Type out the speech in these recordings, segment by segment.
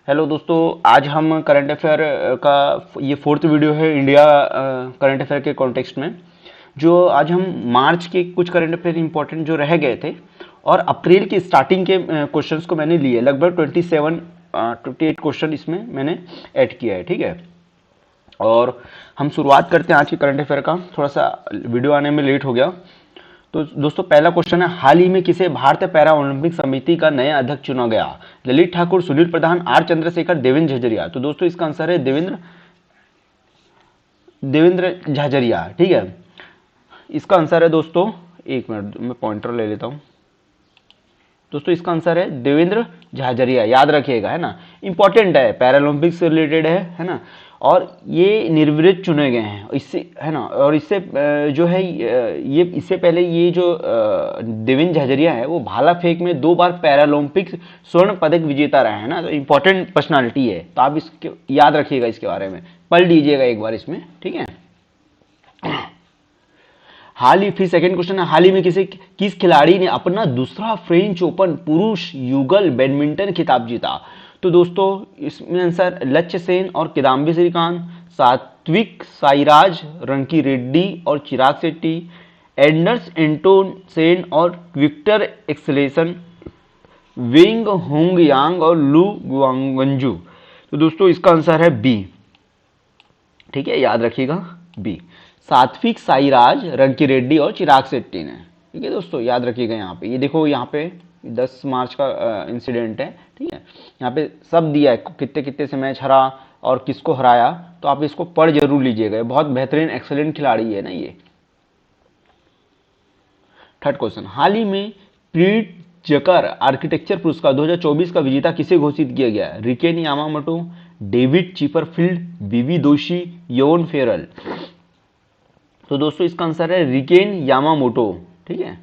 Hello दोस्तों, आज हम करंट अफेयर का ये फोर्थ वीडियो है इंडिया करंट अफेयर के कॉन्टेक्स्ट में। जो आज हम मार्च के कुछ करंट अफेयर इंपॉर्टेंट जो रह गए थे और अप्रैल की स्टार्टिंग के क्वेश्चंस को मैंने लिए, लगभग 28 क्वेश्चन इसमें मैंने ऐड किया है। ठीक है, और हम शुरुआत करते हैं आज के करंट अफेयर का। थोड़ा सा वीडियो आने में लेट हो गया। तो दोस्तों पहला क्वेश्चन है, हाल ही में किसे भारतीय पैरा ओलंपिक समिति का नया अध्यक्ष चुना गया? ललित ठाकुर, सुनील प्रधान, आर चंद्रशेखर, देवेंद्र झाझरिया। तो दोस्तों इसका आंसर है देवेंद्र झाझरिया। ठीक है, इसका आंसर है दोस्तों, एक मिनट मैं पॉइंटर ले लेता हूं। दोस्तों इसका आंसर है देवेंद्र झाझरिया, याद रखिएगा, है ना। इंपॉर्टेंट है, पैरालंपिक्स से रिलेटेड है ना। और ये निर्विरोध चुने गए हैं इससे, है ना। और इससे जो है ये इससे पहले ये जो देवेंद्र झाझरिया है वो भाला फेंक में 2 बार पैरालंपिक्स स्वर्ण पदक विजेता रहे हैं ना। तो इंपॉर्टेंट पर्सनालिटी है, तो आप इसके याद रखिएगा, इसके बारे में पढ़ लीजिएगा एक बार इसमें। ठीक है, हाल ही फिर सेकंड क्वेश्चन है, हाल ही में किस खिलाड़ी ने अपना दूसरा फ्रेंच ओपन पुरुष युगल बैडमिंटन खिताब जीता? तो दोस्तों इसमें आंसर लक्ष्य सेन और किदाम्बी श्रीकांत, सात्विक साईराज, रंकी रेड्डी और चिराग शेट्टी, एंडर्स एंटोन सेन और विक्टर एक्सलेसन, विंग होंग यांग और लू गुआंगवंजू। तो दोस्तों इसका आंसर है बी। ठीक है, याद रखिएगा बी, सात्विक साईराज, रंकी रेड्डी और चिराग शेट्टी ने। ठीक है दोस्तों, याद रखिएगा। यहाँ पे ये देखो, यहाँ पे 10 मार्च का इंसिडेंट है। ठीक है, यहाँ पे सब दिया है, कितने कितने से मैच हरा और किसको हराया। तो आप इसको पढ़ जरूर लीजिएगा, बहुत बेहतरीन एक्सेलेंट खिलाड़ी है ना ये। थर्ड क्वेश्चन, हाल ही में प्रिट्जकर आर्किटेक्चर पुरस्कार 2024 का विजेता किसे घोषित किया गया? रिकेन यामामोटो, डेविड चिपरफील्ड, बीवी दोषी, योन फेरल। तो दोस्तों इसका आंसर है रिकेन यामामोटो। ठीक है,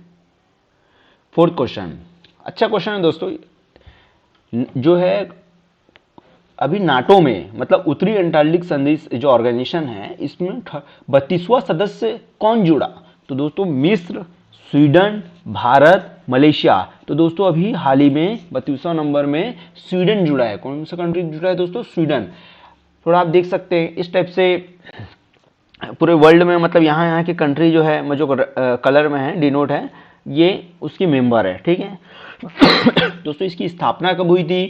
फोर्थ क्वेश्चन, अच्छा क्वेश्चन है दोस्तों। जो है अभी नाटो में, मतलब उत्तरी अंटार्कटिक संधि जो ऑर्गेनाइजेशन है, इसमें 32वां सदस्य कौन जुड़ा? तो दोस्तों मिस्र, स्वीडन, भारत, मलेशिया। तो दोस्तों अभी हाल ही में 32वां नंबर में स्वीडन जुड़ा है। कौन सा कंट्री जुड़ा है दोस्तों? स्वीडन। थोड़ा आप देख सकते हैं इस टाइप से पूरे वर्ल्ड में, मतलब यहाँ के कंट्री जो है, जो कलर में है डिनोट है, ये उसकी मेंबर है। ठीक है दोस्तों इसकी स्थापना कब हुई थी?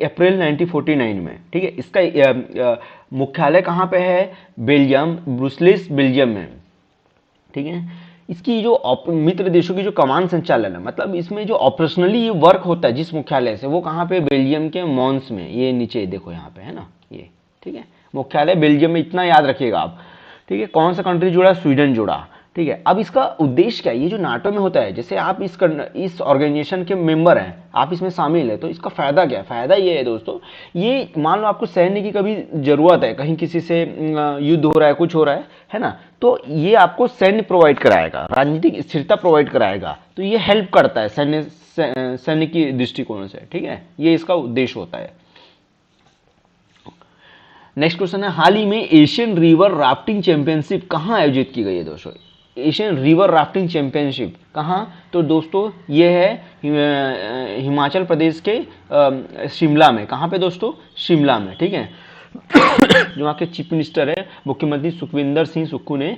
अप्रैल 1949 में। ठीक है, इसका मुख्यालय कहाँ पे है? बेल्जियम, ब्रुसेल्स बेल्जियम में। ठीक है, इसकी जो मित्र देशों की जो कमान संचालन है, मतलब इसमें जो ऑपरेशनली वर्क होता है जिस मुख्यालय से, वो कहाँ पे? बेल्जियम के मॉन्स में। ये नीचे देखो यहाँ पे है ना ये। ठीक है, मुख्यालय बेल्जियम में, इतना याद रखिएगा आप। ठीक है, कौन सा कंट्री जुड़ा? स्वीडन जुड़ा। ठीक है, अब इसका उद्देश्य क्या है? ये जो नाटो में होता है, जैसे आप इस ऑर्गेनाइजेशन के मेंबर हैं, आप इसमें शामिल है, तो इसका फायदा क्या है? फायदा ये है दोस्तों, ये मान लो आपको सैन्य की कभी जरूरत है, कहीं किसी से युद्ध हो रहा है, कुछ हो रहा है ना, तो ये आपको सैन्य प्रोवाइड कराएगा, राजनीतिक स्थिरता प्रोवाइड कराएगा। तो ये हेल्प करता है सैन्य की दृष्टिकोण से। ठीक है, ये इसका उद्देश्य होता है। नेक्स्ट क्वेश्चन है, हाल ही में एशियन रिवर राफ्टिंग चैंपियनशिप कहां आयोजित की गई है दोस्तों? एशियन रिवर राफ्टिंग चैंपियनशिप कहां? तो दोस्तों ये है हिमाचल प्रदेश के शिमला में। कहां पे दोस्तों? शिमला में। ठीक है जो वहां के चीफ मिनिस्टर है, मुख्यमंत्री सुखविंदर सिंह सुक्खू ने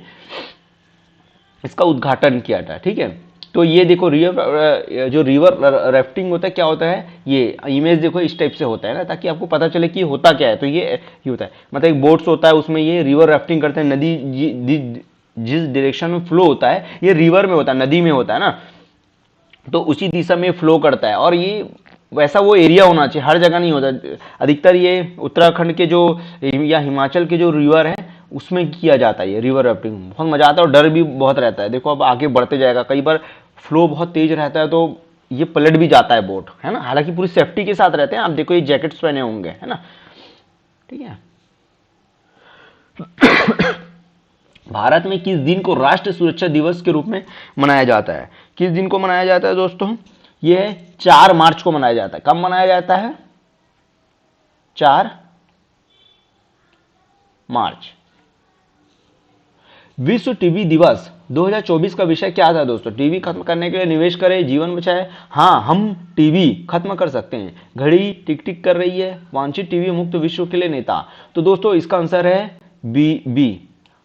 इसका उद्घाटन किया था। ठीक है, तो ये देखो जो रिवर राफ्टिंग होता है, क्या होता है, ये इमेज देखो इस टाइप से होता है ना, ताकि आपको पता चले कि होता क्या है। तो ये होता है, मतलब एक बोट्स होता है, उसमें ये रिवर राफ्टिंग करते हैं। नदी जिस डायरेक्शन में फ्लो होता है, ये रिवर में होता है, नदी में होता है ना, तो उसी दिशा में फ्लो करता है। और ये वैसा वो एरिया होना चाहिए, हर जगह नहीं होता। अधिकतर ये उत्तराखंड के जो या हिमाचल के जो रिवर है उसमें किया जाता है ये रिवर राफ्टिंग। बहुत मजा आता है और डर भी बहुत रहता है। देखो अब आगे बढ़ते जाएगा, कई बार फ्लो बहुत तेज रहता है तो ये पलट भी जाता है बोट, है ना। हालांकि पूरी सेफ्टी के साथ रहते हैं, आप देखो ये जैकेट्स पहने होंगे, है ना। ठीक है भारत में किस दिन को राष्ट्रीय सुरक्षा दिवस के रूप में मनाया जाता है? किस दिन को मनाया जाता है दोस्तों? यह 4 मार्च को मनाया जाता है। कब मनाया जाता है? 4 मार्च। विश्व टीबी दिवस 2024 का विषय क्या था दोस्तों? टीबी खत्म करने के लिए निवेश करें, जीवन बचाए। हाँ, हम टीबी खत्म कर सकते हैं। घड़ी टिक टिक कर रही है, वांछित टीबी मुक्त विश्व के लिए नेता। तो दोस्तों इसका आंसर है बी।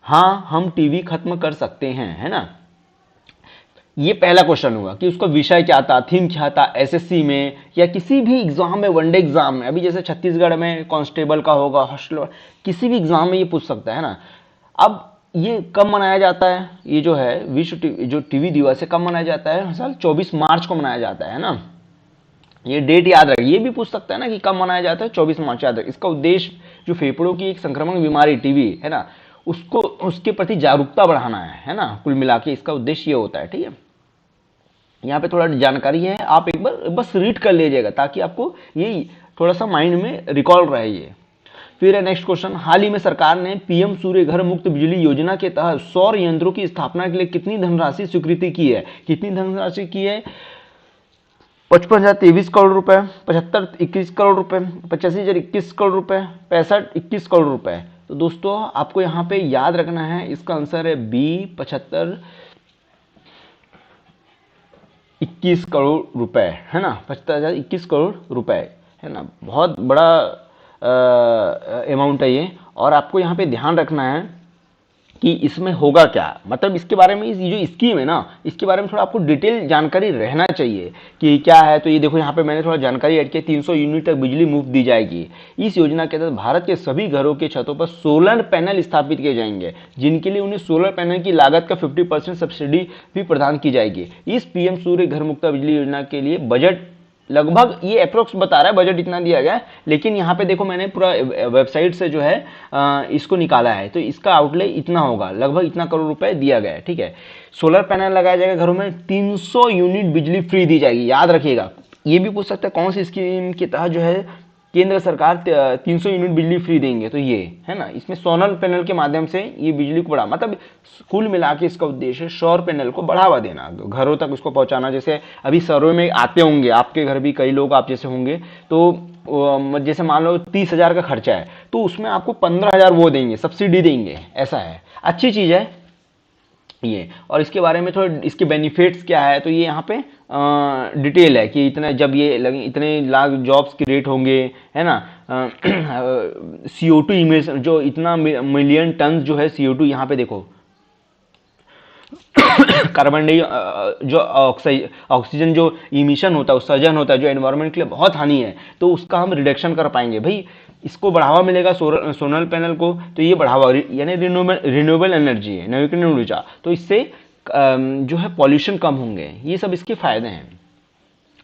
हाँ, हम टीबी खत्म कर सकते हैं, है ना। ये पहला क्वेश्चन हुआ कि उसका विषय क्या था, थीम क्या था, एसएससी में या किसी भी एग्जाम में, वनडे एग्जाम में। अभी जैसे छत्तीसगढ़ में कांस्टेबल का होगा, हॉस्टल, किसी भी एग्जाम में ये पूछ सकता है ना। अब ये कब मनाया जाता है? ये जो है विश्व जो टीबी दिवस है, कब मनाया जाता है? हर साल 24 मार्च को मनाया जाता है ना। ये डेट याद रखिए। ये भी पूछ सकता है ना कि कब मनाया जाता है, 24 मार्च याद रखिए। इसका उद्देश्य जो फेफड़ों की एक संक्रमण बीमारी टीबी है ना, उसको, उसके प्रति जागरूकता बढ़ाना है ना। कुल मिला के इसका उद्देश्य ये होता है, ठीक है। यहाँ पे थोड़ा जानकारी है, आप एक बार बस रीड कर लीजिएगा ताकि आपको ये थोड़ा सा माइंड में रिकॉल रहे ये। फिर है नेक्स्ट क्वेश्चन, हाल ही में सरकार ने पीएम सूर्य घर मुक्त बिजली योजना के तहत सौर यंत्रों की स्थापना के लिए कितनी धनराशि स्वीकृति की है? कितनी धनराशि की है? 55,023 करोड़ रुपए, 75,21 करोड़ रुपए, 85,021 करोड़ रुपए, 65,21 करोड़ रुपए। तो दोस्तों आपको यहाँ पे याद रखना है, इसका आंसर है बी, 75,21 करोड़ रुपए, है ना। 75,021 करोड़ रुपए, है ना। बहुत बड़ा अमाउंट है ये। और आपको यहाँ पे ध्यान रखना है कि इसमें होगा क्या, मतलब इसके बारे में, इस जो स्कीम है ना, इसके बारे में थोड़ा आपको डिटेल जानकारी रहना चाहिए कि क्या है। तो ये देखो यहाँ पे मैंने थोड़ा जानकारी ऐड किया, 300 यूनिट तक बिजली मुफ्त दी जाएगी। इस योजना के तहत भारत के सभी घरों के छतों पर सोलर पैनल स्थापित किए जाएंगे, जिनके लिए उन्हें सोलर पैनल की लागत का 50% सब्सिडी भी प्रदान की जाएगी। इस पीएम सूर्य घर मुक्त बिजली योजना के लिए बजट लगभग, ये अप्रोक्स बता रहा है बजट इतना दिया गया है, लेकिन यहाँ पे देखो मैंने पूरा वेबसाइट से जो है इसको निकाला है। तो इसका आउटले इतना होगा, लगभग इतना करोड़ रुपए दिया गया है, ठीक है। सोलर पैनल लगाया जाएगा घरों में, 300 यूनिट बिजली फ्री दी जाएगी, याद रखिएगा। ये भी पूछ सकता है कौन सी स्कीम के तहत जो है केंद्र सरकार 300 यूनिट बिजली फ्री देंगे, तो ये है ना। इसमें सोलर पैनल के माध्यम से ये बिजली को बढ़ा, मतलब कुल मिला के इसका उद्देश्य सौर पैनल को बढ़ावा देना, घरों तक उसको पहुंचाना। जैसे अभी सर्वे में आते होंगे, आपके घर भी कई लोग आप जैसे होंगे, तो जैसे मान लो 30,000 का खर्चा है, तो उसमें आपको 15,000 वो देंगे, सब्सिडी देंगे, ऐसा है। अच्छी चीज़ है ये। और इसके बारे में थोड़ा, इसके बेनिफिट्स क्या है, तो ये यहाँ पे डिटेल है कि इतना, जब ये लगे इतने लाख जॉब्स क्रिएट होंगे, है ना। CO2 इमिशन, जो इतना मिलियन टन जो है CO2, यहाँ पे देखो कार्बन डाई जो ऑक्सीजन जो इमिशन होता है, उत्सर्जन होता है, जो एनवायरनमेंट के लिए बहुत हानि है, तो उसका हम रिडक्शन कर पाएंगे भाई। इसको बढ़ावा मिलेगा सोलर पैनल को, तो ये बढ़ावा, यानी रिन्यूएबल एनर्जी है, नवीकरणीय ऊर्जा, तो इससे जो है पॉल्यूशन कम होंगे। ये सब इसके फायदे हैं,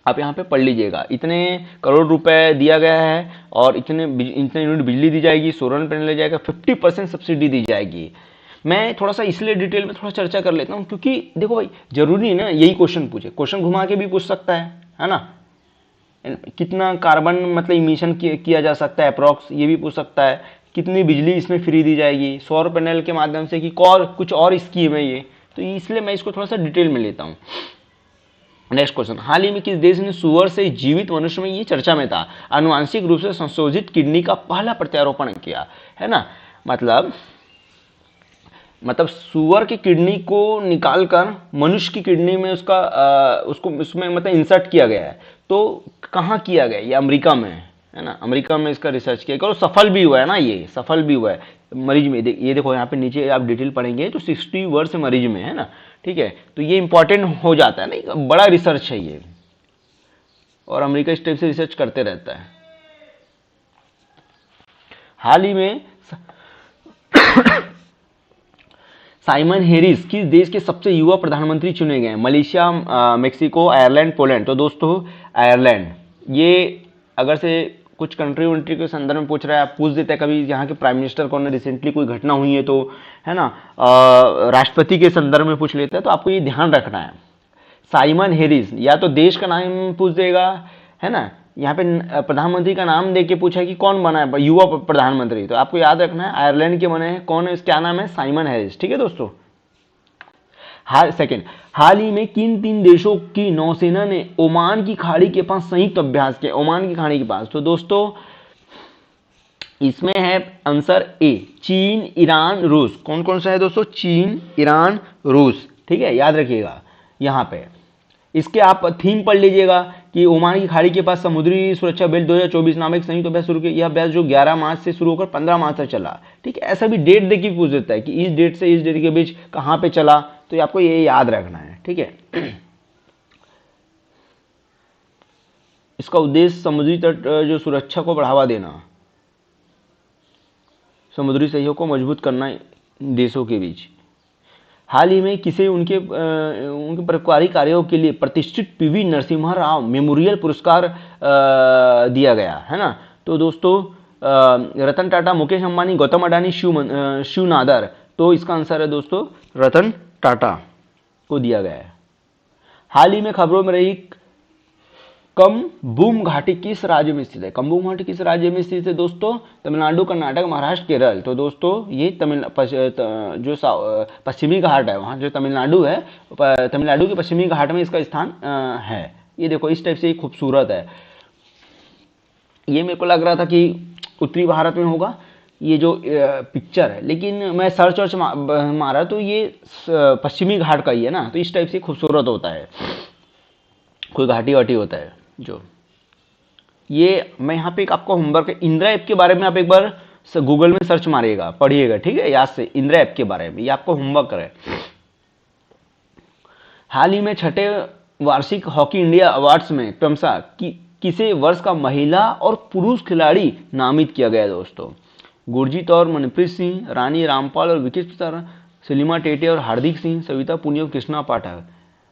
आप यहाँ पे पढ़ लीजिएगा। इतने करोड़ रुपए दिया गया है और इतने यूनिट बिजली दी जाएगी, सोलर पैनल ले जाएगा, 50% सब्सिडी दी जाएगी। मैं थोड़ा सा इसलिए डिटेल में थोड़ा चर्चा कर लेता हूँ, क्योंकि देखो भाई जरूरी है ना यही क्वेश्चन पूछे, क्वेश्चन घुमा के भी पूछ सकता है ना। कितना कार्बन मतलब इमिशन किया जा सकता है अप्रॉक्स, ये भी पूछ सकता है। कितनी बिजली इसमें फ्री दी जाएगी सौर पैनल के माध्यम से, कि कुछ और स्कीम है ये, तो इसलिए मैं इसको थोड़ा सा डिटेल में लेता हूँ। नेक्स्ट क्वेश्चन, हाल ही में किस देश ने सुअर से जीवित मनुष्य में, ये चर्चा में था, आनुवांशिक रूप से संशोधित किडनी का पहला प्रत्यारोपण किया, है ना। मतलब सुअर की किडनी को निकालकर मनुष्य की किडनी में उसको उसमें मतलब इंसर्ट किया गया है। तो कहाँ किया गया? ये अमेरिका में, है ना। अमेरिका में इसका रिसर्च किया और सफल भी हुआ है ना, ये सफल भी हुआ है मरीज में। ये देखो यहाँ पे नीचे आप डिटेल पढ़ेंगे तो 60 वर्ष मरीज में, है ना, ठीक है। तो ये इंपॉर्टेंट हो जाता है ना, बड़ा रिसर्च है ये, और अमेरिका इस टाइप से रिसर्च करते रहता है। हाल ही में साइमन हैरिस किस देश के सबसे युवा प्रधानमंत्री चुने गए? Malaysia, Mexico, Ireland, Poland. तो दोस्तों आयरलैंड, ये अगर से कुछ कंट्री वंट्री के संदर्भ में पूछ रहा है, आप पूछ देते हैं कभी यहाँ के प्राइम मिनिस्टर कौन है, रिसेंटली कोई घटना हुई है तो, है ना, राष्ट्रपति के संदर्भ में पूछ लेते हैं, तो आपको ये ध्यान रखना है। साइमन हैरिस, या तो देश का नाम पूछ देगा, है ना, यहाँ पे प्रधानमंत्री का नाम दे के पूछा है कि कौन बना है युवा प्रधानमंत्री, तो आपको याद रखना है आयरलैंड के बने हैं, कौन है, क्या नाम है, साइमन हैरिस, ठीक है दोस्तों। सेकंड, हाल ही में किन 3 देशों की नौसेना ने ओमान की खाड़ी के पास संयुक्त अभ्यास किया? ओमान की खाड़ी के पास, तो दोस्तों इसमें है आंसर ए, चीन, ईरान, रूस। कौन कौन सा है दोस्तों? चीन, ईरान, रूस। ठीक है, याद रखिएगा यहाँ पे। इसके आप थीम पढ़ लीजिएगा कि ओमान की खाड़ी के पास समुद्री सुरक्षा बेल्ट 2024 नामक एक संयुक्त अभ्यास शुरू किया। यह अभ्यास जो 11 मार्च से शुरू होकर 15 मार्च तक चला। ठीक है, ऐसा भी डेट देखिए पूछ देता है कि इस डेट से इस डेट के बीच कहाँ पे चला, तो आपको ये याद रखना है। ठीक है, इसका उद्देश्य समुद्री तट जो सुरक्षा को बढ़ावा देना, समुद्री सहयोग को मजबूत करना देशों के बीच। हाल ही में किसे उनके परोपकारी कार्यों के लिए प्रतिष्ठित पीवी नरसिम्हा राव मेमोरियल पुरस्कार दिया गया है ना। तो दोस्तों रतन टाटा, मुकेश अंबानी, गौतम अडानी, शिव नादर। तो इसका आंसर है दोस्तों रतन टाटा को दिया गया है। हाल ही में खबरों में रही कमबूम घाटी किस राज्य में स्थित है? कमबूम घाटी किस राज्य में स्थित है दोस्तों? तमिलनाडु, कर्नाटक, महाराष्ट्र, केरल। तो दोस्तों ये जो पश्चिमी घाट है, वहाँ जो तमिलनाडु है, तमिलनाडु के पश्चिमी घाट में इसका स्थान है। ये देखो इस टाइप से ये खूबसूरत है। ये मेरे को लग रहा था कि उत्तरी भारत में होगा ये जो पिक्चर है, लेकिन मैं सर्च मारा तो ये पश्चिमी घाट का ही है ना। तो इस टाइप से खूबसूरत होता है, कोई घाटी वाटी होता है जो। ये मैं यहाँ पे एक आपको होमवर्क है, इंदिरा ऐप के बारे में आप एक बार गूगल में सर्च मारिएगा, पढ़िएगा। ठीक है, याद से इंदिरा ऐप के बारे में, ये आपको होमवर्क है। हाल ही में छठे वार्षिक हॉकी इंडिया अवार्ड्स में क्रमशः किसे वर्ष का महिला और पुरुष खिलाड़ी नामित किया गया दोस्तों? गुरजीत और मनप्रीत सिंह, रानी रामपाल और विकेश प्रसाद, सलीमा टेटे और हार्दिक सिंह, सविता पुनिया और कृष्णा पाठक।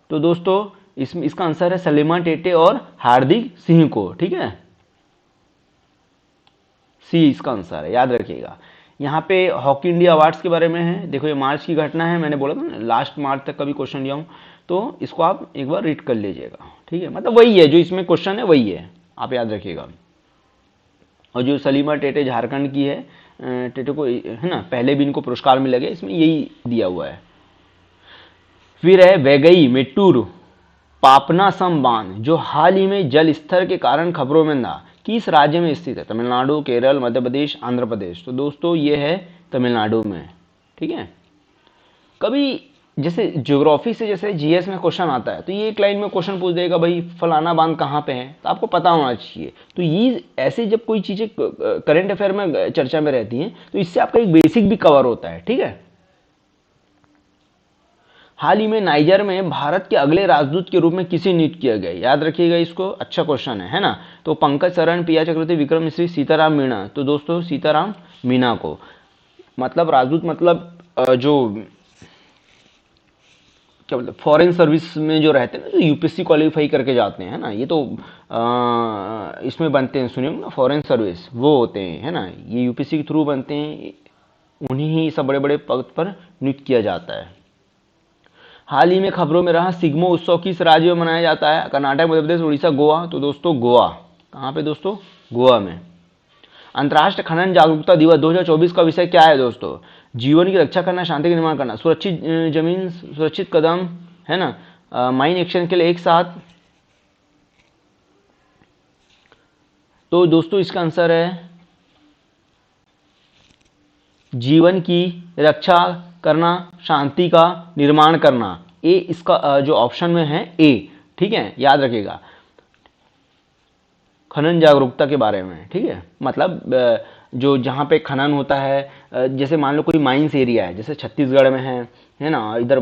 तो दोस्तों इसका आंसर है सलीमा टेटे और हार्दिक सिंह को। ठीक है, सी इसका आंसर है, याद रखिएगा। यहाँ पे हॉकी इंडिया अवार्ड्स के बारे में है। देखो ये मार्च की घटना है, मैंने बोला था ना लास्ट मार्च तक का भी क्वेश्चन लिया हूँ, तो इसको आप एक बार रीड कर लीजिएगा। ठीक है, मतलब वही है जो इसमें क्वेश्चन है, वही है, आप याद रखिएगा। और जो सलीमा टेटे झारखंड की है, टेटे को है ना, पहले भी इनको पुरस्कार मिला गया, इसमें यही दिया हुआ है। फिर है वैगई मेट्टूर पापनासम बांध जो हाल ही में जल स्तर के कारण खबरों में था, किस राज्य में स्थित है? तमिलनाडु, केरल, मध्य प्रदेश, आंध्र प्रदेश। तो दोस्तों ये है तमिलनाडु में। ठीक है, कभी जैसे ज्योग्राफी से जैसे जीएस में क्वेश्चन आता है, तो ये एक लाइन में क्वेश्चन पूछ देगा भाई फलाना बांध कहाँ पे है, तो आपको पता होना चाहिए। तो ये ऐसे जब कोई चीजें करंट अफेयर में चर्चा में रहती हैं, तो इससे आपका एक बेसिक भी कवर होता है। ठीक है, हाल ही में नाइजर में भारत के अगले राजदूत के रूप में किसे नियुक्त किया गया? याद रखिएगा इसको, अच्छा क्वेश्चन है ना। तो पंकज शरण, पिया चक्रवर्ती, विक्रम मिश्री, सीताराम मीणा। तो दोस्तों सीताराम मीणा को, मतलब राजदूत मतलब जो क्या बोलते हैं, फॉरेन सर्विस में जो रहते हैं ना, जो यूपीएससी क्वालिफाई करके जाते हैं ना, ये तो इसमें बनते हैं, सुनिए ना, फॉरेन सर्विस वो होते हैं है ना, ये यूपीएससी के थ्रू बनते हैं, उन्हीं ही सब बड़े बड़े पद पर नियुक्त किया जाता है। हाल ही में खबरों में रहा सिग्मो उत्सव किस राज्य में मनाया जाता है? कर्नाटक, मध्य प्रदेश, उड़ीसा, गोवा। तो दोस्तों गोवा। कहाँ पे दोस्तों? गोवा में। अंतर्राष्ट्रीय खनन जागरूकता दिवस 2024 का विषय क्या है दोस्तों? जीवन की रक्षा करना, शांति का निर्माण करना, सुरक्षित जमीन, सुरक्षित कदम है ना, माइन एक्शन के लिए एक साथ। तो दोस्तों इसका आंसर है जीवन की रक्षा करना, शांति का निर्माण करना। ए इसका जो ऑप्शन में है ए। ठीक है, याद रखिएगा, खनन जागरूकता के बारे में। ठीक है, मतलब जो जहाँ पे खनन होता है, जैसे मान लो कोई माइंस एरिया है, जैसे छत्तीसगढ़ में है ना, इधर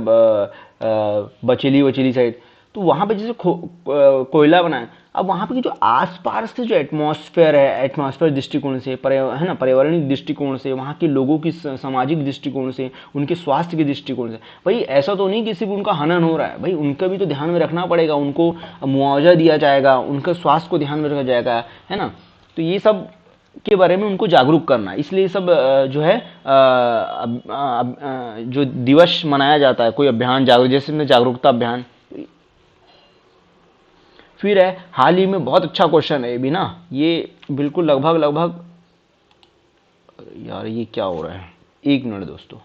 बचेली वचेली साइड, तो वहाँ पे जैसे कोयला बना है, अब वहाँ पे जो आसपास से जो एटमॉस्फेयर है, एटमॉस्फेयर दृष्टिकोण से, है ना, पर्यावरणिक दृष्टिकोण से, वहाँ के लोगों की सामाजिक दृष्टिकोण से, उनके स्वास्थ्य के दृष्टिकोण से, भाई ऐसा तो नहीं कि सिर्फ उनका हनन हो रहा है, भाई उनका भी तो ध्यान में रखना पड़ेगा, उनको मुआवजा दिया जाएगा, उनका स्वास्थ्य को ध्यान में रखा जाएगा, है ना। तो ये सब के बारे में उनको जागरूक करना, इसलिए सब जो है जो दिवस मनाया जाता है, कोई अभियान जैसे जागरूकता अभियान। फिर है हाल ही में, बहुत अच्छा क्वेश्चन है ये भी ना, ये बिल्कुल लगभग यार ये क्या हो रहा है, एक मिनट दोस्तों,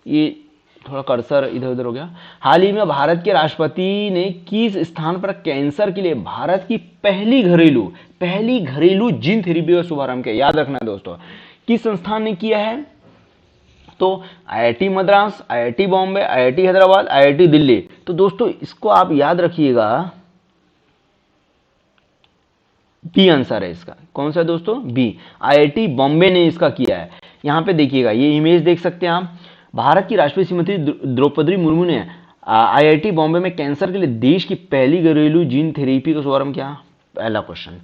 ये थोड़ा कर्सर इधर उधर हो गया। हाल ही में भारत के राष्ट्रपति ने किस स्थान पर कैंसर के लिए भारत की पहली घरेलू जीन थेरेपी का शुभारंभ किया? याद रखना है दोस्तों, किस संस्थान ने किया है? तो IIT Madras, IIT Bombay, IIT Hyderabad, IIT Delhi. तो दोस्तों इसको आप याद रखिएगा, बी आंसर है इसका। कौन सा दोस्तों? बी, आईआईटी बॉम्बे ने इसका किया है। यहां पे देखिएगा, ये इमेज देख सकते हैं आप। भारत की राष्ट्रीय श्रीमती द्रौपदी मुर्मू ने आईआईटी बॉम्बे में कैंसर के लिए देश की पहली घरेलू जीन थेरेपी का शुभारंभ किया। पहला क्वेश्चन,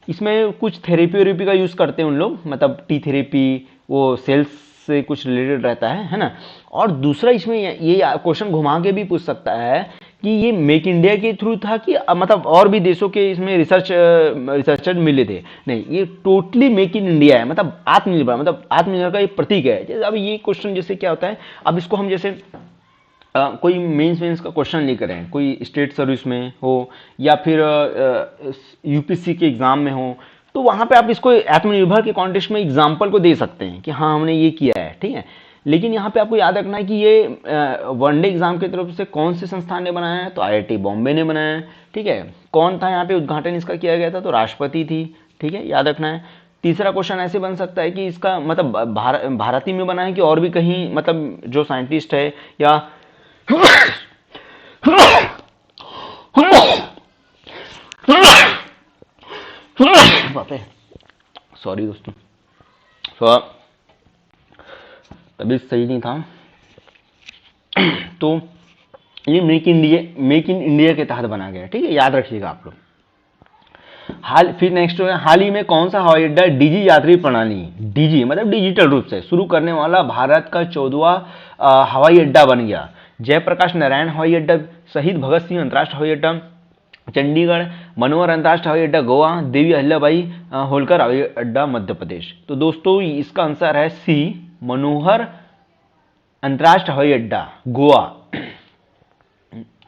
इसमें कुछ थेरेपी वेरेपी का यूज करते हैं उन लोग, मतलब टी थेरेपी, वो सेल्स से कुछ रिलेटेड रहता है ना। और दूसरा इसमें ये क्वेश्चन घुमा के भी पूछ सकता है कि ये मेक इंडिया के थ्रू था कि मतलब और भी देशों के इसमें रिसर्चर मिले थे? नहीं, ये टोटली मेक इन इंडिया है, मतलब आत्मनिर्भर, मतलब आत्मनिर्भर का एक प्रतीक है। जैसे अब ये क्वेश्चन जैसे क्या होता है, अब इसको हम जैसे कोई मेंस का क्वेश्चन लेकर करें, कोई स्टेट सर्विस में हो या फिर यूपीएससी के एग्जाम में हो, तो वहां पे आप इसको आत्मनिर्भर के कॉन्टेक्स्ट में एग्जाम्पल को दे सकते हैं कि हाँ हमने ये किया है, ठीक है। लेकिन यहाँ पे आपको याद रखना है कि ये वनडे एग्जाम की तरफ से कौन से संस्थान ने बनाया है? तो आईआईटी बॉम्बे ने बनाया है, ठीक है। कौन था यहाँ पे उद्घाटन इसका किया गया था? तो राष्ट्रपति थी, ठीक है, याद रखना है। तीसरा क्वेश्चन ऐसे बन सकता है कि इसका मतलब भारत ही में बना है कि और भी कहीं, मतलब जो साइंटिस्ट है या सॉरी दोस्तों, तबीयत सही नहीं था। तो ये मेक इन इंडिया के तहत बना गया, ठीक है, याद रखिएगा आप लोग। फिर नेक्स्ट है, हाल ही में कौन सा हवाई अड्डा डीजी यात्री प्रणाली, डीजी मतलब डिजिटल रूप से शुरू करने वाला भारत का 14वां हवाई अड्डा बन गया? जयप्रकाश नारायण हवाई अड्डा, शहीद भगत सिंह अंतर्राष्ट्रीय हवाई अड्डा चंडीगढ़, मनोहर अंतर्राष्ट्रीय हवाई अड्डा गोवा, देवी अहिल्याबाई होलकर हवाई अड्डा मध्य प्रदेश। तो दोस्तों इसका आंसर है सी, मनोहर अंतर्राष्ट्रीय हवाई अड्डा गोवा।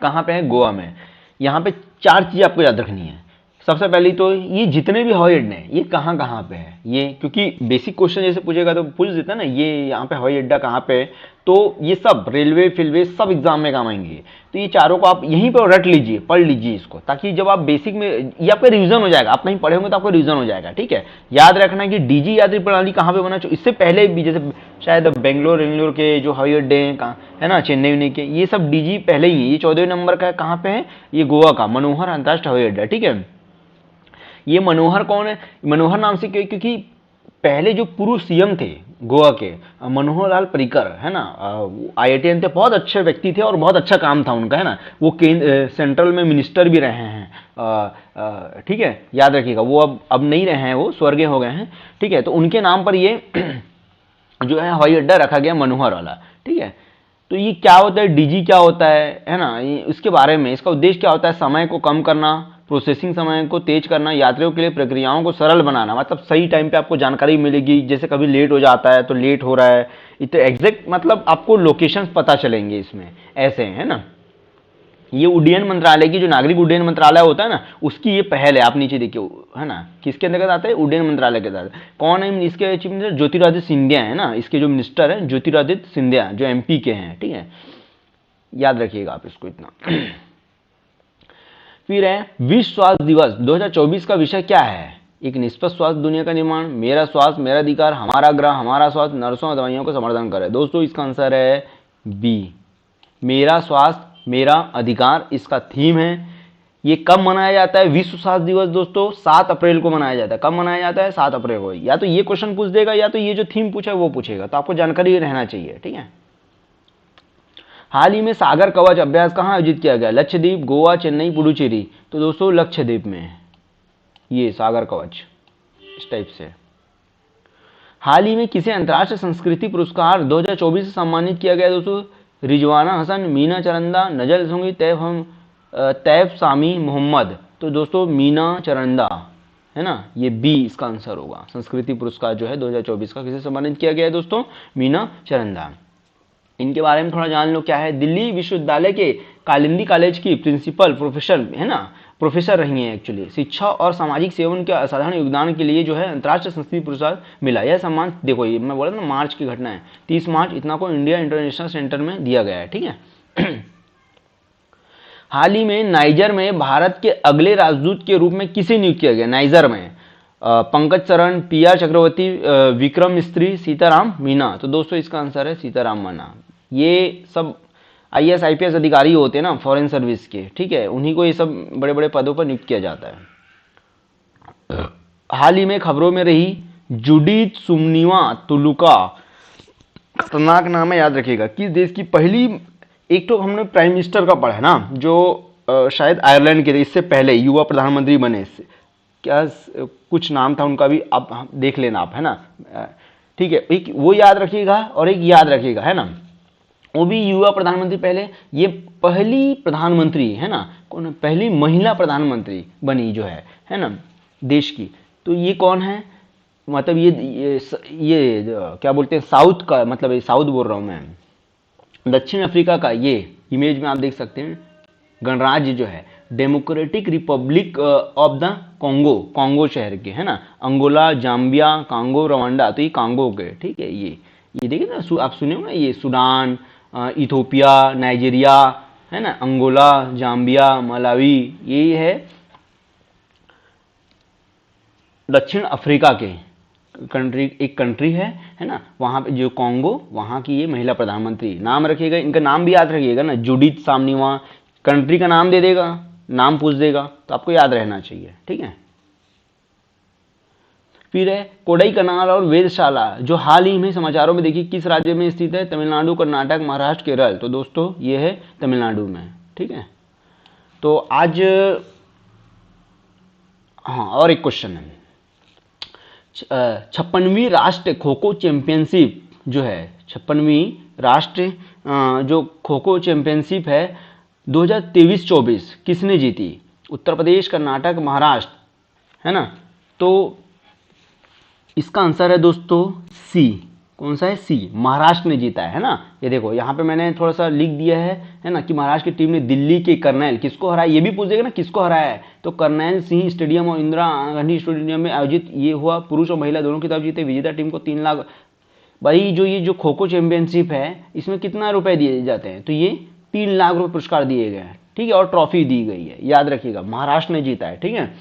कहां पे है? गोवा में। यहां पे 4 चीज आपको याद रखनी है। सबसे पहली तो ये जितने भी हवाई अड्डे हैं ये कहां कहां पे है, ये क्योंकि बेसिक क्वेश्चन जैसे पूछेगा तो पूछ देता ना, ये यहाँ पे हवाई अड्डा कहां पे है, तो ये सब रेलवे फिल्वे सब एग्जाम में काम आएंगे। तो ये चारों को आप यहीं पर रट लीजिए, पढ़ लीजिए इसको, ताकि जब आप बेसिक में ये आपका रिवीजन हो जाएगा, आप नहीं पढ़े होंगे तो आपका रिवीजन हो जाएगा, ठीक है। याद रखना कि डीजी यात्री प्रणाली कहां पे बना, इससे पहले भी जैसे शायद बेंगलोर के जो हवाई अड्डे हैं कहाँ है ना, चेन्नई के, ये सब डीजी पहले ही है। ये 14वें नंबर का कहां पे है? ये गोवा का मनोहर अंतर्राष्ट्रीय हवाई अड्डा, ठीक है। ये मनोहर कौन है? मनोहर नाम से क्योंकि पहले जो पूर्व सीएम थे गोवा के, मनोहर लाल पर्रिकर है ना, आईआईटीएन थे, बहुत अच्छे व्यक्ति थे और बहुत अच्छा काम था उनका, है ना। वो सेंट्रल में मिनिस्टर भी रहे हैं, ठीक है, याद रखिएगा। वो अब नहीं रहे हैं, वो स्वर्गीय हो गए हैं, ठीक है। तो उनके नाम पर ये जो है हवाई अड्डा रखा गया मनोहर वाला, ठीक है। तो ये क्या होता है, डीजी क्या होता है ना, इसके बारे में, इसका उद्देश्य क्या होता है? समय को कम करना, प्रोसेसिंग समय को तेज करना, यात्रियों के लिए प्रक्रियाओं को सरल बनाना, मतलब सही टाइम पे आपको जानकारी मिलेगी। जैसे कभी लेट हो जाता है तो लेट हो रहा है, तो एग्जैक्ट मतलब आपको लोकेशंस पता चलेंगे इसमें, ऐसे है ना। ये उड्डयन मंत्रालय की, जो नागरिक उड्डयन मंत्रालय होता है ना, उसकी ये पहल है। आप नीचे देखिए, है ना, किसके अंतर्गत आता है? उड्डयन मंत्रालय के तहत। कौन है इसके चीफ मिनिस्टर? ज्योतिरादित्य सिंधिया है ना, इसके जो मिनिस्टर है ज्योतिरादित्य सिंधिया, जो एमपी के हैं, ठीक है, याद रखिएगा आप इसको इतना। फिर है विश्व स्वास्थ्य दिवस 2024 का विषय क्या है? एक निष्पक्ष स्वास्थ्य दुनिया का निर्माण, मेरा स्वास्थ्य मेरा अधिकार, हमारा ग्रह हमारा स्वास्थ्य, नर्सों और दवाइयों को समर्थन करे। दोस्तों इसका आंसर है बी, मेरा स्वास्थ्य मेरा अधिकार, इसका थीम है। ये कब मनाया जाता है? विश्व स्वास्थ्य दिवस दोस्तों 7 अप्रैल को मनाया जाता है। कब मनाया जाता है? 7 अप्रैल को। या तो ये क्वेश्चन पूछ देगा या तो ये जो थीम पूछा है वो पूछेगा, तो आपको जानकारी रहना चाहिए, ठीक है। हाल ही में सागर कवच अभ्यास कहाँ आयोजित किया गया? लक्षद्वीप, गोवा, चेन्नई, पुडुचेरी। तो दोस्तों लक्षद्वीप में ये सागर कवच इस टाइप से। हाल ही में किसे अंतर्राष्ट्रीय संस्कृति पुरस्कार 2024 से सम्मानित किया गया दोस्तों? रिजवाना हसन, मीना चरंदा, नजल संगी, तैफ सामी मोहम्मद। तो दोस्तों मीना चरंदा है ना, ये बी इसका आंसर होगा। संस्कृति पुरस्कार जो है 2024 का किसे सम्मानित किया गया है दोस्तों? मीना चरंदा। इनके बारे में थोड़ा जान लो क्या है। दिल्ली विश्वविद्यालय के कालिंदी कॉलेज की प्रिंसिपल प्रोफेसर है ना, प्रोफेसर रही हैं एक्चुअली। शिक्षा और सामाजिक सेवन के असाधारण योगदान के लिए जो है अंतर्राष्ट्रीय संस्कृति पुरस्कार मिला। यह सम्मान देखो, ये मैं बोला था ना मार्च की घटना है, 30 मार्च इतना को इंडिया इंटरनेशनल सेंटर में दिया गया है, ठीक है। हाल ही में नाइजर में भारत के अगले राजदूत के रूप में किसे नियुक्त किया गया? नाइजर में पंकज चरण, PR चक्रवर्ती, विक्रम मिस्त्री, सीताराम मीना। तो दोस्तों इसका आंसर है सीताराम मीना। ये सब IAS IPS अधिकारी होते हैं ना फॉरेन सर्विस के, ठीक है, उन्हीं को ये सब बड़े बड़े पदों पर नियुक्त किया जाता है। हाल ही में खबरों में रही जुडिथ सुमनिवा तुलुका, खतरनाक नाम है, याद रखिएगा। किस देश की पहली, एक तो हमने प्राइम मिनिस्टर का पढ़ा है ना, जो शायद आयरलैंड के थे, इससे पहले युवा प्रधानमंत्री बने, क्या कुछ नाम था उनका भी, आप देख लेना आप, है ना, ठीक है। एक वो याद रखिएगा और एक याद रखिएगा, है ना, वो भी युवा प्रधानमंत्री पहले, ये पहली प्रधानमंत्री है ना, कौन, पहली महिला प्रधानमंत्री बनी जो है ना देश की। तो ये कौन है, मतलब ये क्या बोलते हैं, साउथ का, मतलब साउथ बोल रहा हूँ मैं, दक्षिण अफ्रीका का। ये इमेज में आप देख सकते हैं गणराज्य जो है democratic Republic of the Congo, Congo शहर के, है ना, अंगोला, जाम्बिया, कांगो, रवांडा, तो ये कांगो के, ठीक है। ये देखिए ना, आप सुने हो ना, ये सूडान, इथोपिया, नाइजीरिया, है ना, अंगोला, जाम्बिया, मलावी, ये है दक्षिण अफ्रीका के कंट्री, एक कंट्री है ना, वहाँ पे जो कॉन्गो, वहाँ की ये महिला प्रधानमंत्री। नाम रखिएगा, इनका नाम भी याद रखिएगा ना, जुडिथ सामनिवा, कंट्री का नाम दे देगा, नाम पूछ देगा, तो आपको याद रहना चाहिए, ठीक है। फिर है कोडई कनाल और वेधशाला, जो हाल ही में समाचारों में देखिए किस राज्य में स्थित है? तमिलनाडु, कर्नाटक, महाराष्ट्र, केरल। तो दोस्तों ये है तमिलनाडु में, ठीक है। तो आज हाँ, और एक क्वेश्चन है, 56वीं राष्ट्रीय खो खो चैंपियनशिप जो है, 56वीं राष्ट्रीय जो खो खो चैंपियनशिप है 2023-24 किसने जीती? उत्तर प्रदेश, कर्नाटक, महाराष्ट्र, है ना। तो इसका आंसर है दोस्तों सी। कौन सा है? सी, महाराष्ट्र ने जीता है ना। ये देखो यहाँ पे मैंने थोड़ा सा लिख दिया है ना, कि महाराष्ट्र की टीम ने दिल्ली के कर्नैल, किसको हराया, ये भी पूछ देगा ना किसको हराया है, तो कर्नैल सिंह स्टेडियम और इंदिरा गांधी स्टेडियम में आयोजित ये हुआ। पुरुष और महिला दोनों खिताब जीते। विजेता टीम को 3 लाख। भाई जो ये जो खो खो चैंपियनशिप है इसमें कितना रुपए दिए जाते हैं? तो ये 3 लाख रुपए पुरस्कार दिए गए हैं, ठीक है, और ट्रॉफी दी गई है, याद रखिएगा। महाराष्ट्र ने जीता है, ठीक है।